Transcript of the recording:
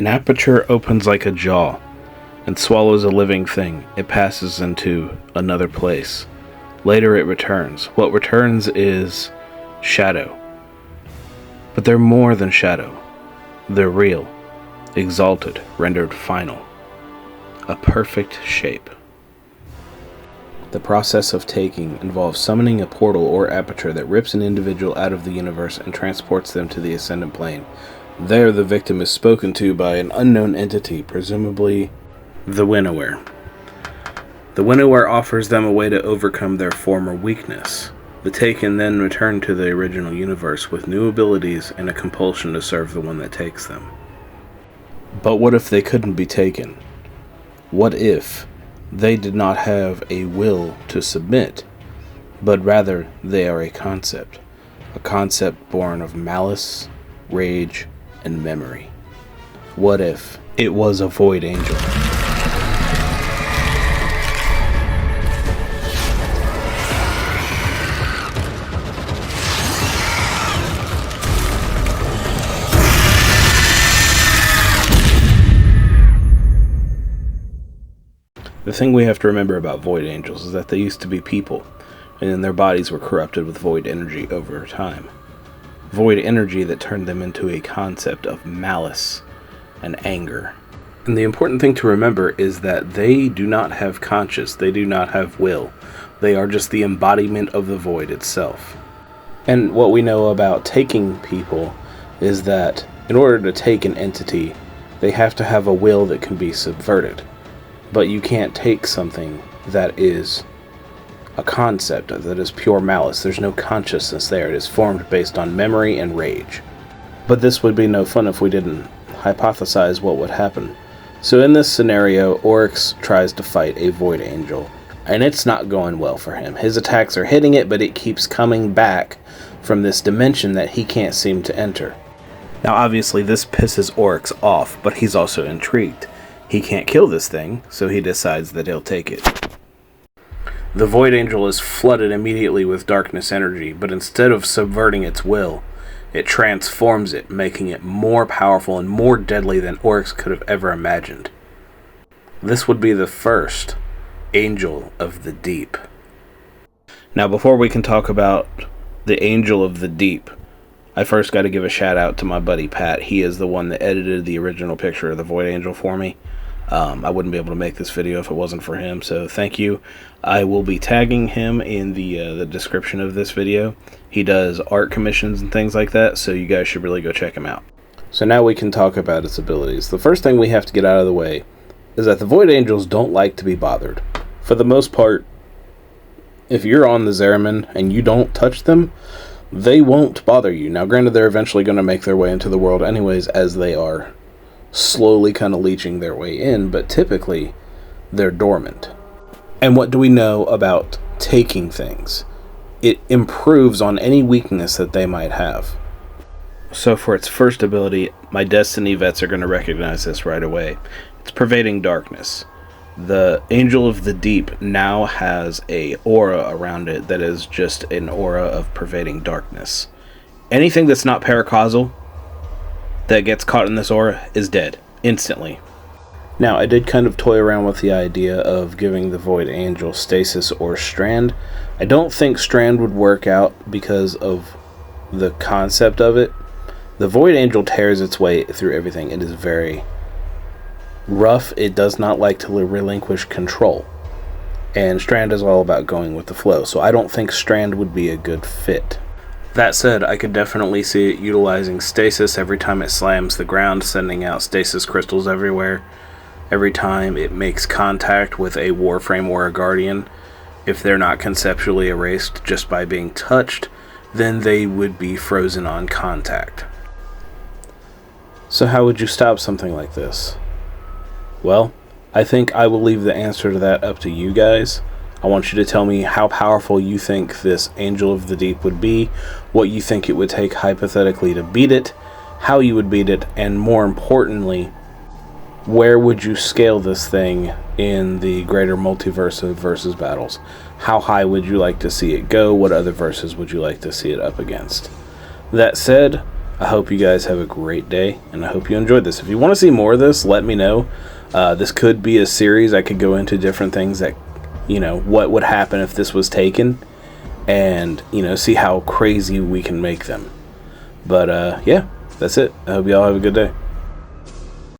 An aperture opens like a jaw and swallows a living thing. It passes into another place. Later it returns. What returns is shadow. But they're more than shadow. They're real, exalted, rendered final. A perfect shape. The process of taking involves summoning a portal or aperture that rips an individual out of the universe and transports them to the ascendant plane. There, the victim is spoken to by an unknown entity, presumably the Winnower. The Winnower offers them a way to overcome their former weakness. The taken then return to the original universe with new abilities and a compulsion to serve the one that takes them. But what if they couldn't be taken? What if they did not have a will to submit, but rather they are a concept born of malice, rage, and memory? What if it was a void angel? The thing we have to remember about void angels is that they used to be people, and then their bodies were corrupted with void energy over time. Void energy that turned them into a concept of malice and anger. And the important thing to remember is that they do not have conscience, they do not have will. They are just the embodiment of the void itself. And what we know about taking people is that in order to take an entity, they have to have a will that can be subverted. But you can't take something that is a concept, that is pure malice. There's no consciousness there. It is formed based on memory and rage. But this would be no fun if we didn't hypothesize what would happen. So in this scenario, Oryx tries to fight a void angel, and it's not going well for him. His attacks are hitting it, but it keeps coming back from this dimension that he can't seem to enter. Now obviously this pisses Oryx off, but he's also intrigued. He can't kill this thing, so he decides that he'll take it. The Void Angel is flooded immediately with darkness energy, but instead of subverting its will, it transforms it, making it more powerful and more deadly than Oryx could have ever imagined. This would be the first Angel of the Deep. Now, before we can talk about the Angel of the Deep, I first got to give a shout out to my buddy Pat. He is the one that edited the original picture of the Void Angel for me. I wouldn't be able to make this video if it wasn't for him, so thank you. I will be tagging him in the description of this video. He does art commissions and things like that, so you guys should really go check him out. So now we can talk about its abilities. The first thing we have to get out of the way is that the Void Angels don't like to be bothered. For the most part, if you're on the Zariman and you don't touch them, they won't bother you. Now granted, they're eventually going to make their way into the world anyways, as they are slowly kind of leeching their way in, but typically they're dormant. And what do we know about taking things? It improves on any weakness that they might have. So for its first ability, my Destiny vets are going to recognize this right away. It's Pervading Darkness. The Angel of the Deep now has a aura around it that is just an aura of pervading darkness. Anything that's not paracausal that gets caught in this aura is dead instantly. Now, I did kind of toy around with the idea of giving the Void Angel Stasis or Strand. I don't think Strand would work out because of the concept of it. The Void Angel tears its way through everything. It is very rough. It does not like to relinquish control. And Strand is all about going with the flow. So I don't think Strand would be a good fit. That said, I could definitely see it utilizing stasis every time it slams the ground, sending out stasis crystals everywhere. Every time it makes contact with a Warframe or a Guardian, if they're not conceptually erased just by being touched, then they would be frozen on contact. So how would you stop something like this? Well, I think I will leave the answer to that up to you guys. I want you to tell me how powerful you think this Angel of the Deep would be, what you think it would take hypothetically to beat it, how you would beat it, and more importantly, where would you scale this thing in the greater multiverse of versus battles? How high would you like to see it go? What other verses would you like to see it up against? That said, I hope you guys have a great day, and I hope you enjoyed this. If you want to see more of this, let me know. This could be a series. I could go into different things that, what would happen if this was taken, and, see how crazy we can make them. But, yeah, that's it. I hope y'all have a good day.